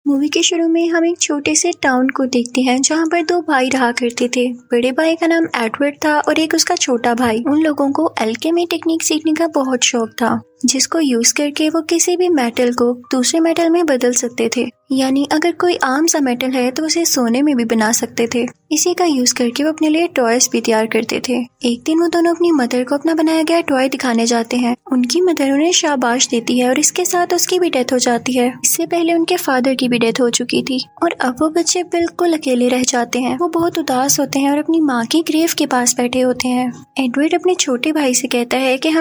Movie के शुरू में हम एक छोटे से टाउन को देखते हैं जहाँ पर दो भाई रहा करते थे। बड़े भाई का नाम एडवर्ड था और एक उसका छोटा भाई। उन लोगों को अल्केमी टेक्निक सीखने का बहुत शौक था, जिसको यूज करके वो किसी भी मेटल को दूसरे मेटल में बदल सकते थे। यानी अगर कोई आम सा मेटल है तो उसे सोने में भी बना सकते थे। इसी का यूज करके वो अपने लिए टॉयज भी तैयार करते थे। एक दिन वो दोनों अपनी मदर को अपना बनाया गया टॉय दिखाने जाते हैं। उनकी मदर उन्हें शाबाश देती है और इसके साथ उसकी भी डेथ हो जाती है। इससे पहले उनके फादर की भी डेथ हो चुकी थी और अब वो बच्चे बिल्कुल अकेले रह जाते हैं। वो बहुत उदास होते हैं और अपनी माँ की ग्रेव के पास बैठे होते हैं। एडवर्ड अपने छोटे भाई से कहता है कि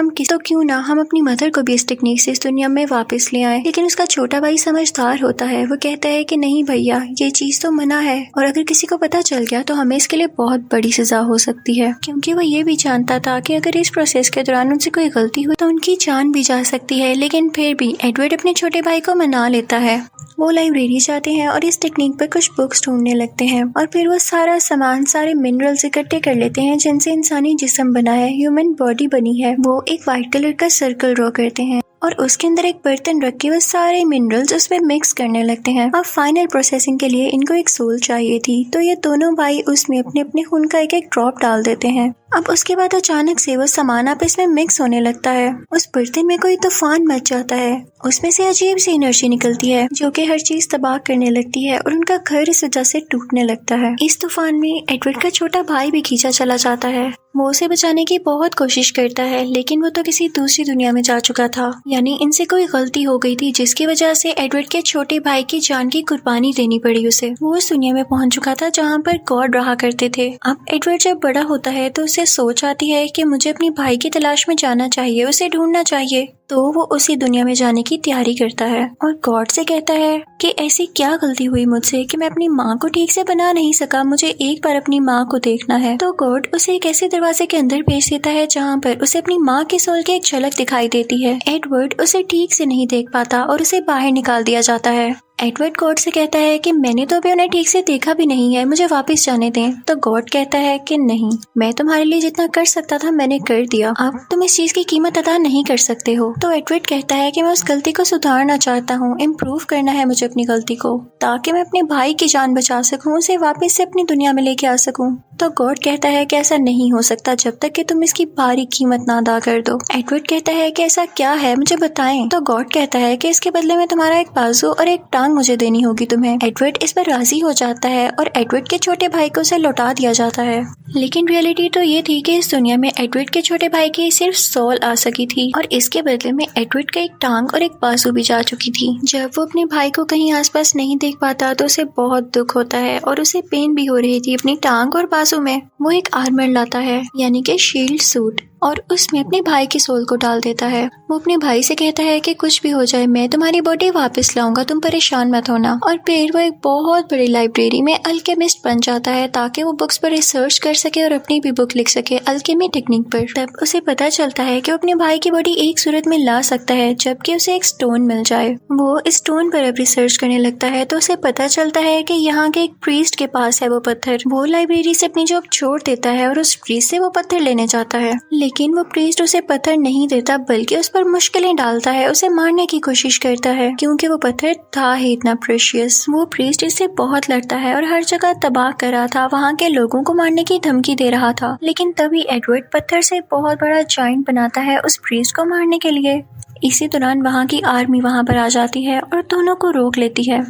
क्यों ना हम अपनी मदर को भी इस टेक्निक से इस दुनिया में वापस ले आए। लेकिन उसका छोटा भाई समझदार होता है। वो कहता है कि नहीं भैया, ये चीज तो मना है और अगर किसी को पता चल गया तो हमें इसके लिए बहुत बड़ी सजा हो सकती है। क्योंकि वो ये भी जानता था कि अगर इस प्रोसेस के दौरान उनसे कोई गलती हुई तो उनकी जान भी जा सकती है। लेकिन फिर भी एडवर्ड अपने छोटे भाई को मना लेता है। वो लाइब्रेरी जाते हैं और इस टेक्निक पर कुछ बुक्स ढूंढने लगते हैं और फिर वो सारा सामान, सारे मिनरल्स इकट्ठे कर लेते हैं जिनसे इंसानी जिस्म बना है, ह्यूमन बॉडी बनी है। वो एक व्हाइट कलर का सर्कल ड्रॉ करते हैं और उसके अंदर एक बर्तन रख के वो सारे मिनरल्स उसमें मिक्स करने लगते हैं। अब फाइनल प्रोसेसिंग के लिए इनको एक सोल चाहिए थी, तो ये दोनों भाई उसमें अपने अपने खून का एक एक ड्रॉप डाल देते हैं। अब उसके बाद अचानक से वो सामान आपस में मिक्स होने लगता है। उस बर्तन में कोई तूफान मच जाता है। उसमें से अजीब सी एनर्जी निकलती है जो कि हर चीज तबाह करने लगती है और उनका घर इस वजह से टूटने लगता है। इस तूफान में एडवर्ड का छोटा भाई भी खींचा चला जाता है। वो उसे बचाने की बहुत कोशिश करता है, लेकिन वो तो किसी दूसरी दुनिया में जा चुका था। यानी इनसे कोई गलती हो गई थी जिसकी वजह से एडवर्ड के छोटे भाई की जान की कुर्बानी देनी पड़ी उसे। वो उस दुनिया में पहुंच चुका था जहाँ पर गॉड रहा करते थे। अब एडवर्ड जब बड़ा होता है तो उसे सोच आती है कि मुझे अपनी भाई की तलाश में जाना चाहिए, उसे ढूंढना चाहिए। तो वो उसी दुनिया में जाने की तैयारी करता है और गॉड से कहता है कि ऐसी क्या गलती हुई मुझसे कि मैं अपनी माँ को ठीक से बना नहीं सका, मुझे एक बार अपनी माँ को देखना है। तो गॉड उसे एक ऐसे दरवाजे के अंदर भेज देता है जहाँ पर उसे अपनी माँ के सोल की एक झलक दिखाई देती है। एडवर्ड उसे ठीक से नहीं देख पाता और उसे बाहर निकाल दिया जाता है। एडवर्ड गॉड से कहता है कि मैंने तो अभी उन्हें ठीक से देखा भी नहीं है, मुझे वापस जाने दें। तो गॉड कहता है कि नहीं, मैं तुम्हारे लिए जितना कर सकता था मैंने कर दिया, अब तुम इस चीज की कीमत अदा नहीं कर सकते हो। तो एडवर्ड कहता है कि मैं उस गलती को सुधारना चाहता हूँ, इम्प्रूव करना है मुझे अपनी गलती को, ताकि मैं अपने भाई की जान बचा सकूँ, उसे वापस से अपनी दुनिया में लेके आ सकूँ। तो गॉड कहता है कि ऐसा नहीं हो सकता जब तक कि तुम इसकी भारी कीमत ना अदा कर दो। एडवर्ड कहता है कि ऐसा क्या है, मुझे बताएं। तो गॉड कहता है कि इसके बदले में तुम्हारा एक बाजू और एक टांग मुझे देनी होगी तुम्हें। एडवर्ड इस पर राजी हो जाता है और एडवर्ड के छोटे भाई को उसे लौटा दिया जाता है। लेकिन रियलिटी तो ये थी कि इस दुनिया में एडवर्ड के छोटे भाई की सिर्फ सोल आ सकी थी और इसके बदले में एडवर्ड का एक टांग और एक बाजू भी जा चुकी थी। जब वो अपने भाई को कहीं आसपास नहीं देख पाता तो उसे बहुत दुख होता है और उसे पेन भी हो रही थी अपनी टांग और बाजू में। वो एक आर्मर लाता है, यानी कि शील्ड सूट, और उसमें अपने भाई की सोल को डाल देता है। वो अपने भाई से कहता है कि कुछ भी हो जाए मैं तुम्हारी बॉडी वापस लाऊंगा, तुम परेशान मत होना। और फिर वो एक बहुत बड़ी लाइब्रेरी में अल्केमिस्ट बन जाता है ताकि वो बुक्स पर रिसर्च कर सके और अपनी भी बुक लिख सके अल्केमी टेक्निक पर। तब उसे पता चलता है कि वो अपने भाई की बॉडी एक सूरत में ला सकता है जबकि उसे एक स्टोन मिल जाए। वो इस स्टोन पर अब रिसर्च करने लगता है तो उसे पता चलता है कि यहाँ के एक प्रीस्ट के पास है वो पत्थर। वो लाइब्रेरी से अपनी जॉब छोड़ देता है और उस प्रीस्ट से वो पत्थर लेने जाता है, लेकिन वो प्रीस्ट उसे पत्थर नहीं देता बल्कि उस पर मुश्किलें डालता है, उसे मारने की कोशिश करता है क्योंकि वो पत्थर था ही इतना प्रेशियस। वो प्रीस्ट इससे बहुत लड़ता है और हर जगह तबाह कर रहा था, वहाँ के लोगों को मारने की धमकी दे रहा था। लेकिन तभी एडवर्ड पत्थर से बहुत बड़ा जाइंट बनाता है उस प्रीस्ट को मारने के लिए। इसी दौरान वहाँ की आर्मी वहाँ पर आ जाती है और दोनों को रोक लेती है।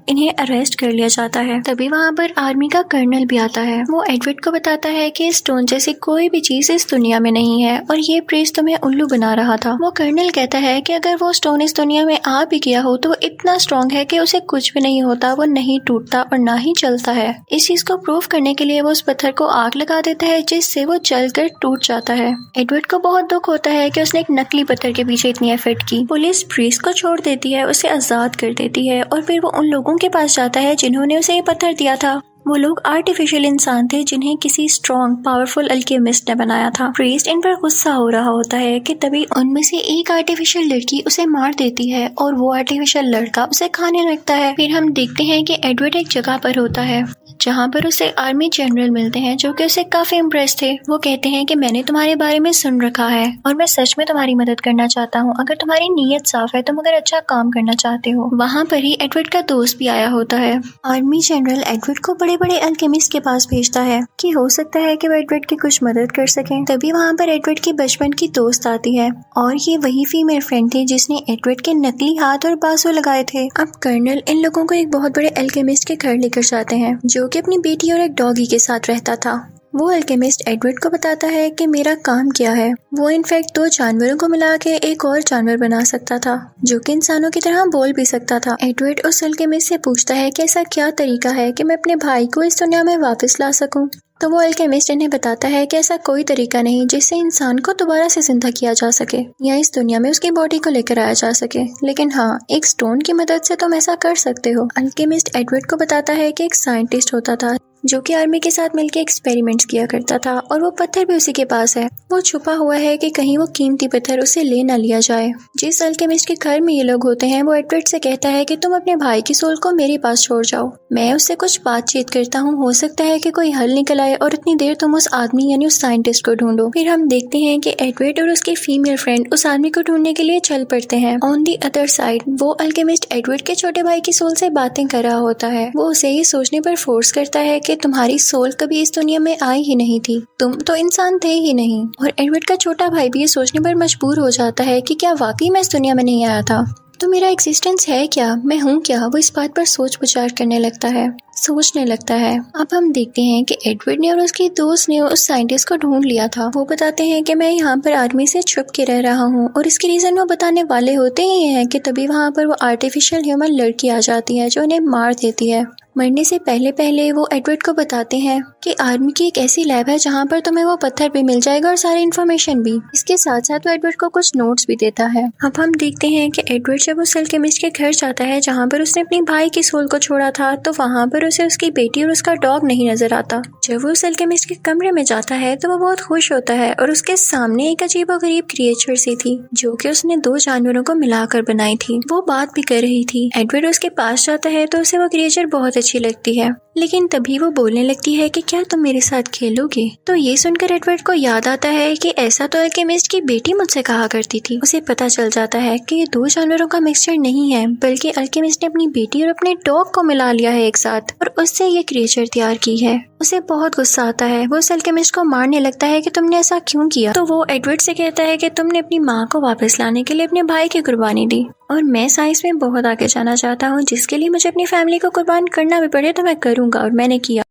इन्हें अरेस्ट कर लिया जाता है। तभी वहाँ पर आर्मी का कर्नल भी आता है। वो एडवर्ड को बताता है कि स्टोन जैसी कोई भी चीज इस दुनिया में नहीं है और ये प्रीस्ट तुम्हें उल्लू बना रहा था। वो कर्नल कहता है कि अगर वो स्टोन इस दुनिया में आ भी गया हो तो वो इतना स्ट्रॉन्ग है कि उसे कुछ भी नहीं होता, वो नहीं टूटता और ना ही चलता है। इस चीज को प्रूव करने के लिए वो उस पत्थर को आग लगा देता है जिससे वो जलकर टूट जाता है। एडवर्ड को बहुत दुख होता है कि उसने एक नकली पत्थर के पीछे इतनी एफर्ट की। पुलिस प्रीस्ट को छोड़ देती है, उसे आजाद कर देती है और फिर वो उन लोगों के पास जाता है जिन्होंने उसे ये पत्थर दिया था। वो लोग आर्टिफिशियल इंसान थे जिन्हें किसी स्ट्रॉन्ग पावरफुल अल्केमिस्ट ने बनाया था। प्रीस्ट इन पर गुस्सा हो रहा होता है कि तभी उनमें से एक आर्टिफिशियल लड़की उसे मार देती है और वो आर्टिफिशियल लड़का उसे खाने लगता है। फिर हम देखते हैं कि एडवर्ड एक जगह पर होता है जहाँ पर उसे आर्मी जनरल मिलते हैं जो कि उसे काफी इम्प्रेस थे। वो कहते हैं कि मैंने तुम्हारे बारे में सुन रखा है और मैं सच में तुम्हारी मदद करना चाहता हूँ। अगर तुम्हारी नीयत साफ है, तुम अगर अच्छा काम करना चाहते हो। वहाँ पर ही एडवर्ड का दोस्त भी आया होता है। आर्मी जनरल एडवर्ड को बड़े बड़े अल्केमिस्ट के पास भेजता है कि हो सकता है कि वो एडवर्ड की कुछ मदद कर सके। तभी वहाँ पर एडवर्ड की बचपन की दोस्त आती है और ये वही फीमेल फ्रेंड थी जिसने एडवर्ड के नकली हाथ और बाजू लगाए थे। अब कर्नल इन लोगों को एक बहुत बड़े अल्केमिस्ट के घर लेकर जाते हैं जो कि अपनी बेटी और एक डॉगी के साथ रहता था। वो अल्केमिस्ट एडवर्ड को बताता है कि मेरा काम क्या है। वो इनफैक्ट 2 जानवरों को मिला के एक और जानवर बना सकता था जो कि इंसानों की तरह बोल भी सकता था। एडवर्ड उस अल्केमिस्ट से पूछता है कि ऐसा क्या तरीका है कि मैं अपने भाई को इस दुनिया में वापस ला सकूं। तो वो अल्केमिस्ट इन्हें बताता है कि ऐसा कोई तरीका नहीं जिससे इंसान को दोबारा से जिंदा किया जा सके या इस दुनिया में उसकी बॉडी को लेकर आया जा सके, लेकिन हाँ, एक स्टोन की मदद से तुम ऐसा कर सकते हो। अल्केमिस्ट एडवर्ड को बताता है कि एक साइंटिस्ट होता था जो कि आर्मी के साथ मिलकर एक्सपेरिमेंट्स किया करता था और वो पत्थर भी उसी के पास है। वो छुपा हुआ है कि कहीं वो कीमती पत्थर उसे ले ना लिया जाए। जिस अल्केमिस्ट के घर में ये लोग होते हैं वो एडवर्ड से कहता है कि तुम अपने भाई की सोल को मेरे पास छोड़ जाओ, मैं उससे कुछ बातचीत करता हूँ, हो सकता है कि कोई हल निकल आए और इतनी देर तुम उस आदमी यानी उस साइंटिस्ट को ढूंढो। फिर हम देखते हैं कि एडवर्ड और उसकी फीमेल फ्रेंड उस आदमी को ढूंढने के लिए चल पड़ते हैं। ऑन दी अदर साइड वो अल्केमिस्ट एडवर्ड के छोटे भाई की सोल से बातें कर रहा होता है। वो उसे ये सोचने पर फोर्स करता है कि तुम्हारी सोल कभी इस दुनिया में आई ही नहीं थी, तुम तो इंसान थे ही नहीं। और एडवर्ड का छोटा भाई भी ये सोचने पर मजबूर हो जाता है कि क्या वाकई मैं इस दुनिया में नहीं आया था, तो मेरा एग्जिस्टेंस है क्या, मैं हूँ क्या। वो इस बात पर सोच विचार करने लगता है, सोचने लगता है। अब हम देखते हैं कि एडवर्ड ने और उसके दोस्त ने उस साइंटिस्ट को ढूंढ लिया था। वो बताते हैं कि मैं यहाँ पर आर्मी से छुप के रह रहा हूँ और इसकी रीजन वो बताने वाले होते ही हैं कि तभी वहाँ पर वो आर्टिफिशियल ह्यूमन लड़की आ जाती है जो उन्हें मार देती है। मरने से पहले पहले वो एडवर्ड को बताते हैं कि आर्मी की एक ऐसी लैब है जहाँ पर तुम्हें वो पत्थर भी मिल जाएगा और सारी इन्फॉर्मेशन भी। इसके साथ साथ वो एडवर्ड को कुछ नोट्स भी देता है। अब हम देखते हैं कि एडवर्ड जब उस अल्केमिस्ट के घर जाता है जहाँ पर उसने अपने भाई की सोल को छोड़ा था, तो वहाँ पर उसे उसकी बेटी और उसका डॉग नहीं नजर आता। जब वो उस अल्केमिस्ट के कमरे में जाता है तो वो बहुत खुश होता है और उसके सामने एक अजीबोगरीब क्रिएचर सी थी जो कि उसने 2 जानवरों को मिलाकर बनाई थी। वो बात भी कर रही थी। एडवर्ड उसके पास जाता है तो उसे वो क्रिएचर बहुत अच्छी लगती है, लेकिन तभी वो बोलने लगती है कि क्या तुम मेरे साथ खेलोगे। तो ये सुनकर एडवर्ड को याद आता है कि ऐसा तो अल्केमिस्ट की बेटी मुझसे कहा करती थी। उसे पता चल जाता है कि ये 2 जानवरों का मिक्सचर नहीं है, बल्कि अल्केमिस्ट ने अपनी बेटी और अपने डॉग को मिला लिया है एक साथ और उससे ये क्रिएचर तैयार की है। उसे बहुत गुस्सा आता है। वो उस अल्केमिस्ट को मारने लगता है कि तुमने ऐसा क्यों किया। तो वो एडवर्ड से कहता है कि तुमने अपनी माँ को वापस लाने के लिए अपने भाई की कुर्बानी दी और मैं साइंस में बहुत आगे जाना चाहता हूँ, जिसके लिए मुझे अपनी फैमिली को कुर्बान करना भी पड़े तो मैं करूँगा, और मैंने किया।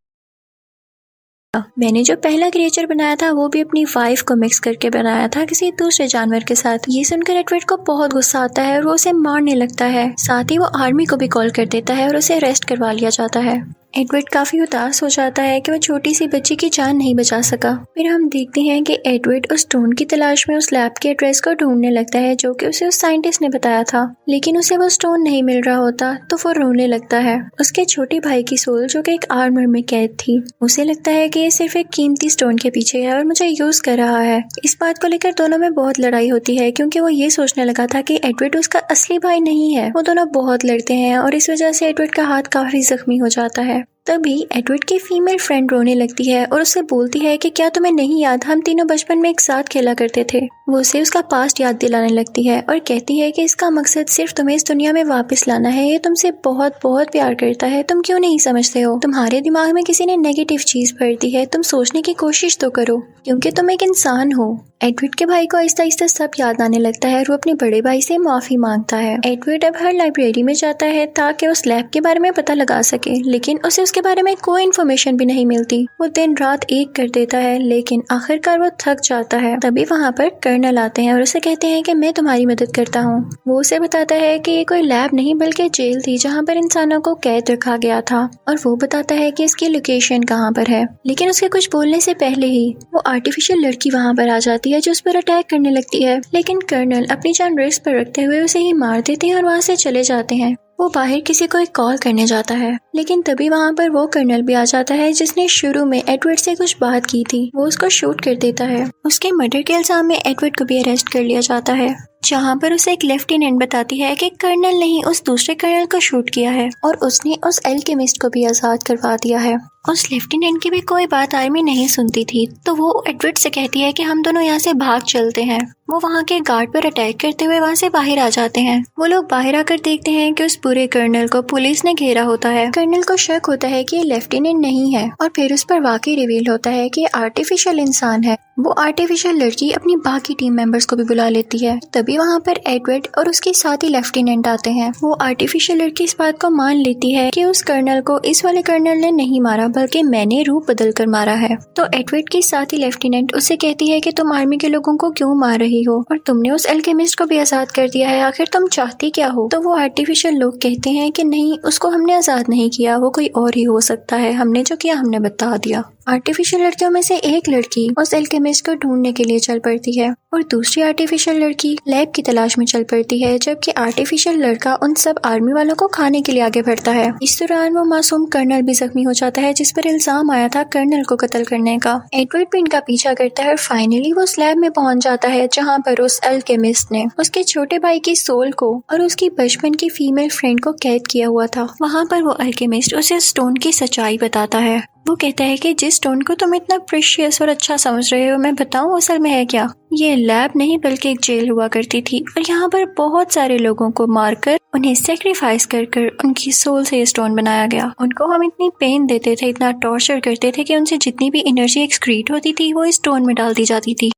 मैंने जो पहला क्रिएचर बनाया था वो भी अपनी वाइफ को मिक्स करके बनाया था किसी दूसरे जानवर के साथ। ये सुनकर एडवर्ड को बहुत गुस्सा आता है और वो उसे मारने लगता है। साथ ही वो आर्मी को भी कॉल कर देता है और उसे अरेस्ट करवा लिया जाता है। एडवर्ड काफी उदास हो जाता है कि वो छोटी सी बच्ची की जान नहीं बचा सका। फिर हम देखते हैं कि एडवर्ड उस स्टोन की तलाश में उस लैब के एड्रेस को ढूंढने लगता है जो कि उसे उस साइंटिस्ट ने बताया था, लेकिन उसे वो स्टोन नहीं मिल रहा होता तो वो रोने लगता है। उसके छोटे भाई की सोल जो कि एक आर्मर में कैद थी, उसे लगता है कि ये सिर्फ एक कीमती स्टोन के पीछे है और मुझे यूज कर रहा है। इस बात को लेकर दोनों में बहुत लड़ाई होती है क्योंकि वो ये सोचने लगा था कि एडवर्ड उसका असली भाई नहीं है। वो दोनों बहुत लड़ते हैं और इस वजह से एडवर्ड का हाथ काफी जख्मी हो जाता है। तभी एडवर्ड की फीमेल फ्रेंड रोने लगती है और उससे बोलती है कि क्या तुम्हें नहीं याद, हम तीनों बचपन में एक साथ खेला करते थे। वो उसे उसका पास्ट याद दिलाने लगती है और कहती है कि इसका मकसद सिर्फ तुम्हें इस दुनिया में वापस लाना है। ये तुमसे बहुत बहुत प्यार करता है, तुम क्यों नहीं समझते हो। तुम्हारे दिमाग में किसी ने नेगेटिव चीज भर दी है, तुम सोचने की कोशिश तो करो क्योंकि तुम एक इंसान हो। एडवर्ड के भाई को आहिस्ता आहिस्ता सब याद आने लगता है और वो अपने बड़े भाई से माफी मांगता है। एडवर्ड अब हर लाइब्रेरी में जाता है ताकि उस लैब के बारे में पता लगा सके, लेकिन उसे उसके बारे में कोई इन्फॉर्मेशन भी नहीं मिलती। वो दिन रात एक कर देता है, लेकिन आखिरकार वो थक जाता है। तभी वहाँ पर कर्नल आते हैं और उसे कहते हैं कि मैं तुम्हारी मदद करता हूँ। वो उसे बताता है कि ये कोई लैब नहीं बल्कि जेल थी जहाँ पर इंसानों को कैद रखा गया था, और वो बताता है कि इसकी लोकेशन कहाँ पर है। लेकिन उसके कुछ बोलने से पहले ही वो आर्टिफिशियल लड़की वहाँ पर आ जाती है जो उस पर अटैक करने लगती है, लेकिन कर्नल अपनी जान रिस्क पर रखते हुए उसे ही मार देते हैं और वहाँ से चले जाते हैं। वो बाहर किसी को एक कॉल करने जाता है, लेकिन तभी वहाँ पर वो कर्नल भी आ जाता है जिसने शुरू में एडवर्ड से कुछ बात की थी। वो उसको शूट कर देता है। उसके मर्डर के इल्जाम में एडवर्ड को भी अरेस्ट कर लिया जाता है। जहाँ पर उसे एक लेफ्टिनेंट बताती है कि कर्नल ने ही उस दूसरे कर्नल को शूट किया है और उसने उस एल्केमिस्ट को भी आजाद करवा दिया है। उस लेफ्टिनेंट की भी कोई बात आर्मी नहीं सुनती थी, तो वो एडवर्ड से कहती है कि हम दोनों यहाँ से भाग चलते हैं। वो वहाँ के गार्ड पर अटैक करते हुए वहाँ से बाहर आ जाते हैं। वो लोग बाहर आकर देखते हैं कि उस पूरे कर्नल को पुलिस ने घेरा होता है। कर्नल को शक होता है कि ये लेफ्टिनेंट नहीं है और फिर उस पर वाकई रिवील होता है कि आर्टिफिशियल इंसान है। वो आर्टिफिशियल लड़की अपनी बाकी टीम मेंबर्स को भी बुला लेती है। तभी वहाँ पर एडवर्ड और उसके साथी लेफ्टिनेंट आते हैं। वो आर्टिफिशियल लड़की इस बात को मान लेती है कि उस कर्नल को इस वाले कर्नल ने नहीं मारा, बल्कि मैंने रूप बदल कर मारा है। तो एडवर्ड की साथी लेफ्टिनेंट उससे कहती है कि तुम आर्मी के लोगों को क्यों मार रही हो और तुमने उस एल्केमिस्ट को भी आजाद कर दिया है, आखिर तुम चाहती क्या हो? तो वो आर्टिफिशियल लोग कहते हैं कि नहीं, उसको हमने आजाद नहीं किया, वो कोई और ही हो सकता है, हमने जो किया हमने बता दिया। आर्टिफिशियल लड़कियों में से एक लड़की उस एल्केमिस्ट को ढूंढने के लिए चल पड़ती है और दूसरी आर्टिफिशियल लड़की लैब की तलाश में चल पड़ती है, जबकि आर्टिफिशियल लड़का उन सब आर्मी वालों को खाने के लिए आगे बढ़ता है। इस दौरान वो मासूम कर्नल भी जख्मी हो जाता है, जिस पर इल्जाम आया था कर्नल को कत्ल करने का। एडवर्ड भी इनका पीछा करता है और फाइनली वो उस लैब में पहुंच जाता है जहाँ पर उस एल्केमिस्ट ने उसके छोटे भाई की सोल को और उसकी बचपन की फीमेल फ्रेंड को कैद किया हुआ था। वहाँ पर वो एल्केमिस्ट उसे स्टोन की सच्चाई बताता है। वो कहता है कि जिस स्टोन को तुम इतना प्रेशियस और अच्छा समझ रहे हो, मैं बताऊं असल में है क्या? ये लैब नहीं बल्कि एक जेल हुआ करती थी और यहाँ पर बहुत सारे लोगों को मारकर उन्हें सेक्रीफाइस कर उनकी सोल से ये स्टोन बनाया गया। उनको हम इतनी पेन देते थे, इतना टॉर्चर करते थे कि उनसे जितनी भी एनर्जी एक्सक्रीट होती थी वो इस स्टोन में डाल दी जाती थी।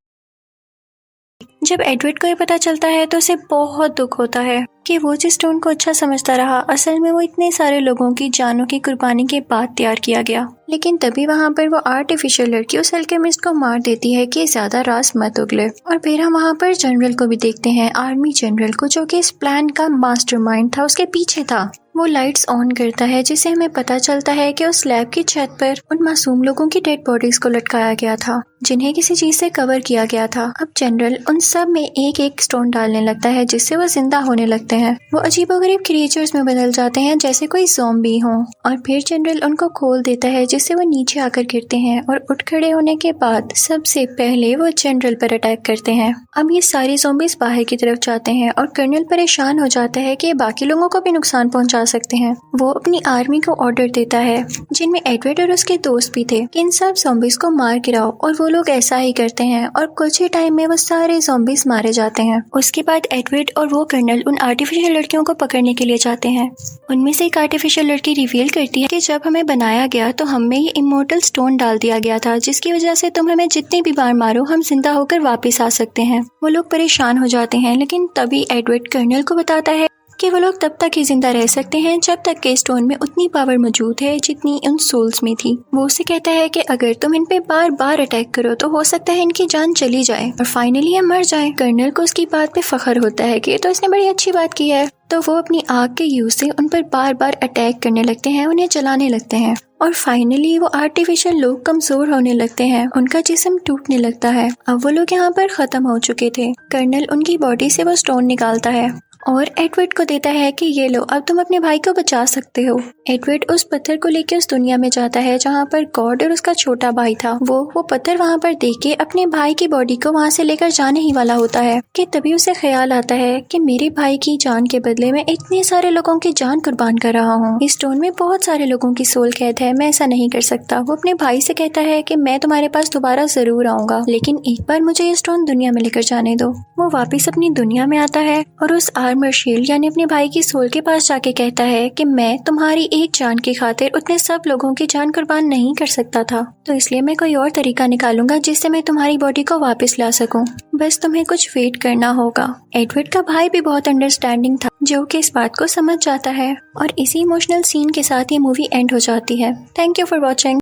जब एडवर्ड को ये पता चलता है तो उसे बहुत दुख होता है कि वो जिस स्टोन को अच्छा समझता रहा, असल में वो इतने सारे लोगों की जानों की कुर्बानी के बाद तैयार किया गया। लेकिन तभी वहाँ पर वो आर्टिफिशियल लड़की उस एल्केमिस्ट को मार देती है कि ज्यादा राज मत उगले। और फिर हम वहाँ पर जनरल को भी देखते हैं, आर्मी जनरल को, जो कि इस प्लान का मास्टरमाइंड था, उसके पीछे था। वो लाइट्स ऑन करता है जिससे हमें पता चलता है कि उस लैब की छत पर उन मासूम लोगों की डेड बॉडीज को लटकाया गया था, जिन्हें किसी चीज से कवर किया गया था। अब जनरल उन सब में एक एक स्टोन डालने लगता है जिससे वो जिंदा होने लगते हैं। वो अजीबोगरीब क्रिएचर्स में बदल जाते हैं जैसे कोई ज़ॉम्बी हो, और फिर जनरल उनको खोल देता है जिससे वो नीचे आकर गिरते हैं और उठ खड़े होने के बाद सबसे पहले वो जनरल पर अटैक करते हैं। अब ये सारे ज़ॉम्बीज बाहर की तरफ जाते हैं और कर्नल परेशान हो जाता है कि बाकी लोगों को भी नुकसान पहुंचा सकते हैं। वो अपनी आर्मी को ऑर्डर देता है, जिनमें एडवर्ड और उसके दोस्त भी थे, कि इन सब ज़ॉम्बीज को मार गिराओ, और वो लोग ऐसा ही करते हैं और कुछ ही टाइम में वो सारे ज़ॉम्बीज मारे जाते हैं। उसके बाद एडवर्ड और वो कर्नल उन आर्टिफिशियल लड़कियों को पकड़ने के लिए जाते हैं। उनमें से एक आर्टिफिशियल लड़की रिवील करती है कि जब हमें बनाया गया तो हमें ये इमोर्टल स्टोन डाल दिया गया था, जिसकी वजह से तुम हमें जितनी भी बार मारो हम जिंदा होकर वापस आ सकते हैं। वो लोग परेशान हो जाते हैं, लेकिन तभी एडवर्ड कर्नल को बताता है कि वो लोग तब तक ही जिंदा रह सकते हैं जब तक के स्टोन में उतनी पावर मौजूद है जितनी उन सोल्स में थी। वो उसे कहता है कि अगर तुम इन पे बार बार अटैक करो तो हो सकता है इनकी जान चली जाए और फाइनली ये मर जाए। कर्नल को उसकी बात पे फख्र होता है कि तो इसने बड़ी अच्छी बात की है। तो वो अपनी आग के यूज से उन पर बार बार अटैक करने लगते हैं, उन्हें जलाने लगते हैं, और फाइनली वो आर्टिफिशियल लोग कमजोर होने लगते हैं, उनका जिस्म टूटने लगता है। अब वो लोग यहाँ पर खत्म हो चुके थे। कर्नल उनकी बॉडी से वो स्टोन निकालता है और एडवर्ड को देता है कि ये लो, अब तुम अपने भाई को बचा सकते हो। एडवर्ड उस पत्थर को लेकर उस दुनिया में जाता है जहाँ पर गॉड और उसका छोटा भाई था। वो पत्थर वहाँ पर देख के अपने भाई की बॉडी को वहाँ से लेकर जाने ही वाला होता है कि तभी उसे ख्याल आता है कि मेरे भाई की जान के बदले में इतने सारे लोगों की जान कुर्बान कर रहा हूँ। इस स्टोन में बहुत सारे लोगों की सोल कैद है, मैं ऐसा नहीं कर सकता। वो अपने भाई से कहता है कि मैं तुम्हारे पास दोबारा जरूर आऊंगा, लेकिन एक बार मुझे ये स्टोन दुनिया में लेकर जाने दो। वो वापिस अपनी दुनिया में आता है और उस आर्मर शील्ड यानी अपने भाई की सोल के पास जाके कहता है कि मैं तुम्हारी एक जान की खातिर उतने सब लोगों की जान कुर्बान नहीं कर सकता था, तो इसलिए मैं कोई और तरीका निकालूंगा जिससे मैं तुम्हारी बॉडी को वापस ला सकूं। बस तुम्हें कुछ वेट करना होगा। एडवर्ड का भाई भी बहुत अंडरस्टैंडिंग था, जो कि इस बात को समझ जाता है, और इसी इमोशनल सीन के साथ ये मूवी एंड हो जाती है। Thank you for watching.